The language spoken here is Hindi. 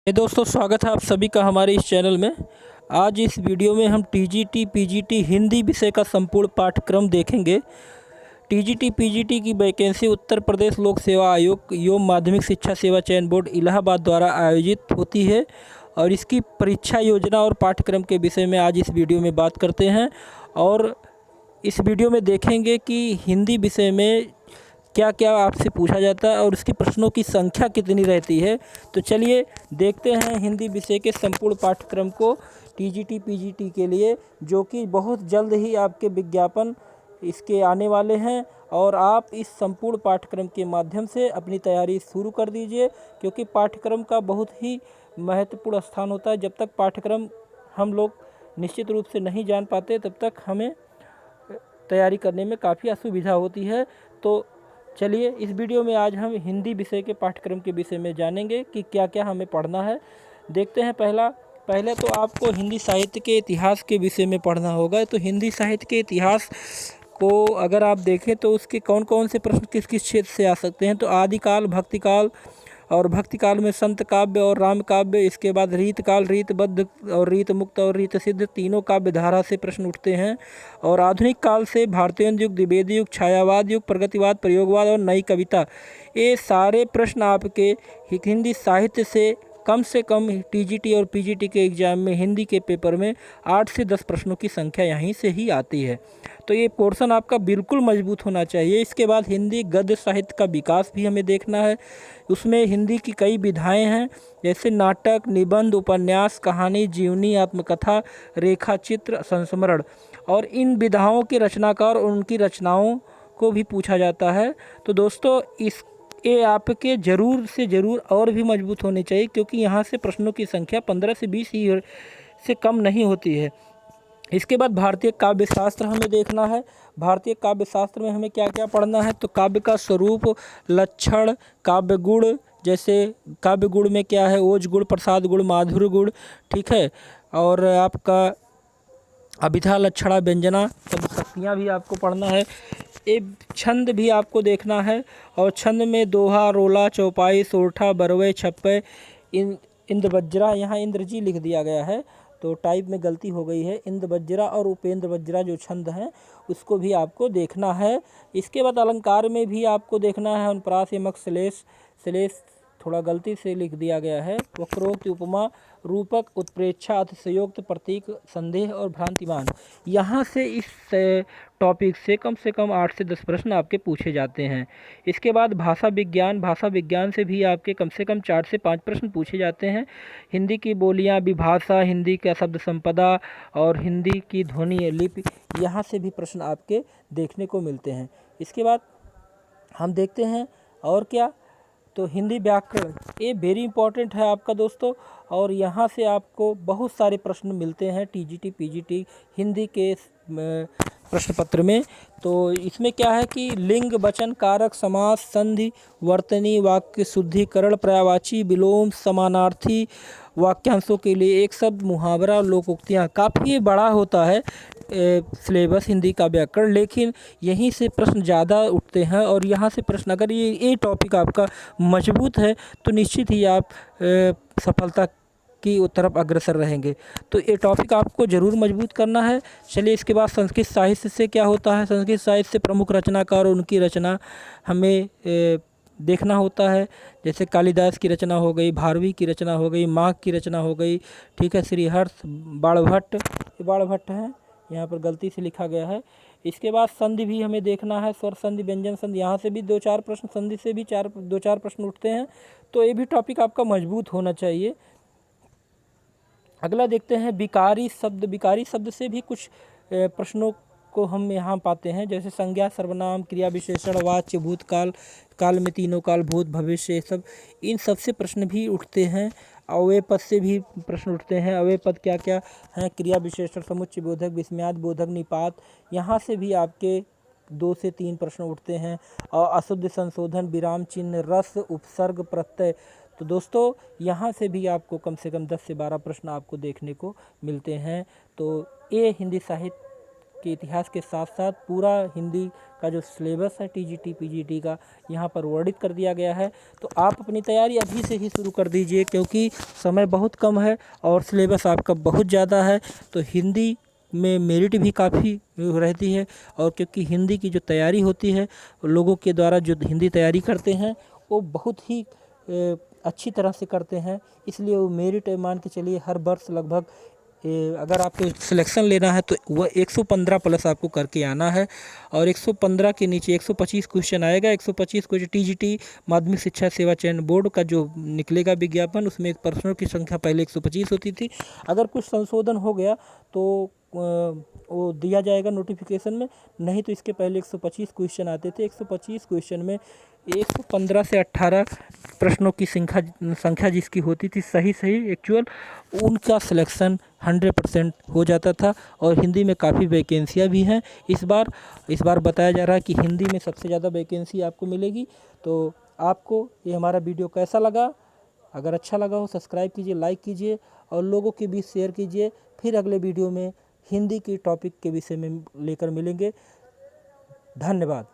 दोस्तों, स्वागत है आप सभी का हमारे इस चैनल में। आज इस वीडियो में हम टीजीटी पीजीटी हिंदी विषय का संपूर्ण पाठ्यक्रम देखेंगे। टीजीटी पीजीटी की वैकेंसी उत्तर प्रदेश लोक सेवा आयोग एवं माध्यमिक शिक्षा सेवा चयन बोर्ड इलाहाबाद द्वारा आयोजित होती है और इसकी परीक्षा योजना और पाठ्यक्रम के विषय में आज इस वीडियो में बात करते हैं। और इस वीडियो में देखेंगे कि हिंदी विषय में क्या क्या आपसे पूछा जाता है और उसके प्रश्नों की संख्या कितनी रहती है। तो चलिए देखते हैं हिंदी विषय के संपूर्ण पाठ्यक्रम को टीजीटी पीजीटी के लिए, जो कि बहुत जल्द ही आपके विज्ञापन इसके आने वाले हैं। और आप इस संपूर्ण पाठ्यक्रम के माध्यम से अपनी तैयारी शुरू कर दीजिए, क्योंकि पाठ्यक्रम का बहुत ही महत्वपूर्ण स्थान होता है। जब तक पाठ्यक्रम हम लोग निश्चित रूप से नहीं जान पाते, तब तक हमें तैयारी करने में काफ़ी असुविधा होती है। तो चलिए इस वीडियो में आज हम हिंदी विषय के पाठ्यक्रम के विषय में जानेंगे कि क्या क्या हमें पढ़ना है। देखते हैं। पहले तो आपको हिंदी साहित्य के इतिहास के विषय में पढ़ना होगा। तो हिंदी साहित्य के इतिहास को अगर आप देखें तो उसके कौन कौन से प्रश्न किस किस क्षेत्र से आ सकते हैं। तो आदिकाल, भक्तिकाल, और भक्तिकाल में संत काव्य और राम काव्य, इसके बाद रीतकाल, रीतबद्ध और रीत मुक्त और रीत सिद्ध तीनों काव्य धारा से प्रश्न उठते हैं। और आधुनिक काल से भारतीय युग, द्विवेदी युग, छायावाद युग, प्रगतिवाद, प्रयोगवाद और नई कविता, ये सारे प्रश्न आपके हिंदी साहित्य से कम टीजीटी और पीजीटी के एग्जाम में हिंदी के पेपर में 8 से 10 प्रश्नों की संख्या यहीं से ही आती है। तो ये पोर्शन आपका बिल्कुल मजबूत होना चाहिए। इसके बाद हिंदी गद्य साहित्य का विकास भी हमें देखना है। उसमें हिंदी की कई विधाएं हैं, जैसे नाटक, निबंध, उपन्यास, कहानी, जीवनी, आत्मकथा, रेखा चित्र, संस्मरण। और इन विधाओं के रचनाकार और उनकी रचनाओं को भी पूछा जाता है। तो दोस्तों ये आपके ज़रूर से ज़रूर और भी मजबूत होने चाहिए, क्योंकि यहाँ से प्रश्नों की संख्या 15 से 20 ही से कम नहीं होती है। इसके बाद भारतीय काव्य शास्त्र हमें देखना है। भारतीय काव्य शास्त्र में हमें क्या क्या पढ़ना है। तो काव्य का स्वरूप, लक्षण, काव्य गुण, जैसे काव्य गुण में क्या है, ओज गुण, प्रसाद गुण, माधुर्य गुण, ठीक है। और आपका अभिधा, लक्षणा, व्यंजना, सब शक्तियाँ भी आपको पढ़ना है। एक छंद भी आपको देखना है। और छंद में दोहा, रोला, चौपाई, सोरठा, बरवे, छप्पे, इंद्रवज्रा, यहाँ इंद्रजी लिख दिया गया है तो टाइप में गलती हो गई है। इंद्रवज्रा और उपेंद्र वज्रा जो छंद हैं उसको भी आपको देखना है। इसके बाद अलंकार में भी आपको देखना है। अनुप्रास, यमक, श्लेष थोड़ा गलती से लिख दिया गया है। वक्रोक्ति, उपमा, रूपक, उत्प्रेक्षा, अतिशयोक्त, प्रतीक, संदेह और भ्रांतिमान, यहाँ से इस टॉपिक से कम 8 से 10 प्रश्न आपके पूछे जाते हैं। इसके बाद भाषा विज्ञान से भी आपके कम से कम 4 से 5 प्रश्न पूछे जाते हैं। हिंदी की बोलियां, विभाषा, हिंदी का शब्द संपदा और हिंदी की ध्वनि लिपि, यहाँ से भी प्रश्न आपके देखने को मिलते हैं। इसके बाद हम देखते हैं और क्या, तो हिंदी व्याकरण, ये वेरी इंपॉर्टेंट है आपका दोस्तों। और यहाँ से आपको बहुत सारे प्रश्न मिलते हैं टीजीटी पीजीटी हिंदी के प्रश्न पत्र में। तो इसमें क्या है कि लिंग, वचन, कारक, समास, संधि, वर्तनी, वाक्य शुद्धिकरण, पर्यायवाची, विलोम, समानार्थी, वाक्यांशों के लिए एक शब्द, मुहावरा, लोकोक्तियाँ, काफ़ी बड़ा होता है सिलेबस हिंदी का व्याकरण, लेकिन यहीं से प्रश्न ज़्यादा उठते हैं। और यहाँ से प्रश्न, अगर ये टॉपिक आपका मजबूत है तो निश्चित ही आप सफलता की तरफ अग्रसर रहेंगे। तो ये टॉपिक आपको ज़रूर मजबूत करना है। चलिए इसके बाद संस्कृत साहित्य से क्या होता है। संस्कृत साहित्य से प्रमुख रचनाकार और उनकी रचना हमें देखना होता है। जैसे कालिदास की रचना हो गई, भारवी की रचना हो गई, माघ की रचना हो गई, ठीक है, श्रीहर्ष, बाणभट्ट हैं, यहाँ पर गलती से लिखा गया है। इसके बाद संधि भी हमें देखना है, स्वर संधि, व्यंजन संधि, यहाँ से भी 2-4 प्रश्न, संधि से भी 2-4 प्रश्न उठते हैं। तो ये भी टॉपिक आपका मजबूत होना चाहिए। अगला देखते हैं विकारी शब्द से भी कुछ प्रश्नों को हम यहाँ पाते हैं। जैसे संज्ञा, सर्वनाम, क्रिया विशेषण, वाच्य, भूतकाल, काल में तीनों काल, भूत, भविष्य, सब इन सब से प्रश्न भी उठते हैं। अव्यय पद से भी प्रश्न उठते हैं। अव्यय पद क्या क्या हैं, क्रिया विशेषण, समुच्चय बोधक, विस्मयाद बोधक, निपात, यहाँ से भी आपके 2 से 3 प्रश्न उठते हैं। और अशुद्ध संशोधन, विराम चिन्ह, रस, उपसर्ग, प्रत्यय, तो दोस्तों यहाँ से भी आपको कम से कम 10 से 12 प्रश्न आपको देखने को मिलते हैं। तो ये हिंदी साहित्य के इतिहास के साथ साथ पूरा हिंदी का का जो सिलेबस है टीजीटी पीजीटी का यहाँ पर वर्णित कर दिया गया है। तो आप अपनी तैयारी अभी से ही शुरू कर दीजिए, क्योंकि समय बहुत कम है और सिलेबस आपका बहुत ज़्यादा है। तो हिंदी में मेरिट भी काफ़ी रहती है, और क्योंकि हिंदी की जो तैयारी होती है लोगों के द्वारा, जो हिंदी तैयारी करते हैं वो बहुत ही अच्छी तरह से करते हैं, इसलिए वो मेरिट मान के चलिए हर वर्ष लगभग अगर आपको सिलेक्शन लेना है तो वह 115 प्लस आपको करके आना है। और 115 के नीचे 125 क्वेश्चन आएगा। 125 क्वेश्चन टीजीटी माध्यमिक शिक्षा सेवा चयन बोर्ड का जो निकलेगा विज्ञापन, उसमें प्रश्नों की संख्या पहले 125 होती थी। अगर कुछ संशोधन हो गया तो वो दिया जाएगा नोटिफिकेशन में, नहीं तो इसके पहले 125 क्वेश्चन आते थे। 125 क्वेश्चन में 115 से 18 प्रश्नों की संख्या जिसकी होती थी सही एक्चुअल, उनका सिलेक्शन 100% हो जाता था। और हिंदी में काफ़ी वैकेंसियाँ भी हैं इस बार बताया जा रहा है कि हिंदी में सबसे ज़्यादा वैकेंसी आपको मिलेगी। तो आपको ये हमारा वीडियो कैसा लगा? अगर अच्छा लगा हो सब्सक्राइब कीजिए, लाइक कीजिए और लोगों के बीच शेयर कीजिए। फिर अगले वीडियो में हिंदी की टॉपिक के विषय में लेकर मिलेंगे। धन्यवाद।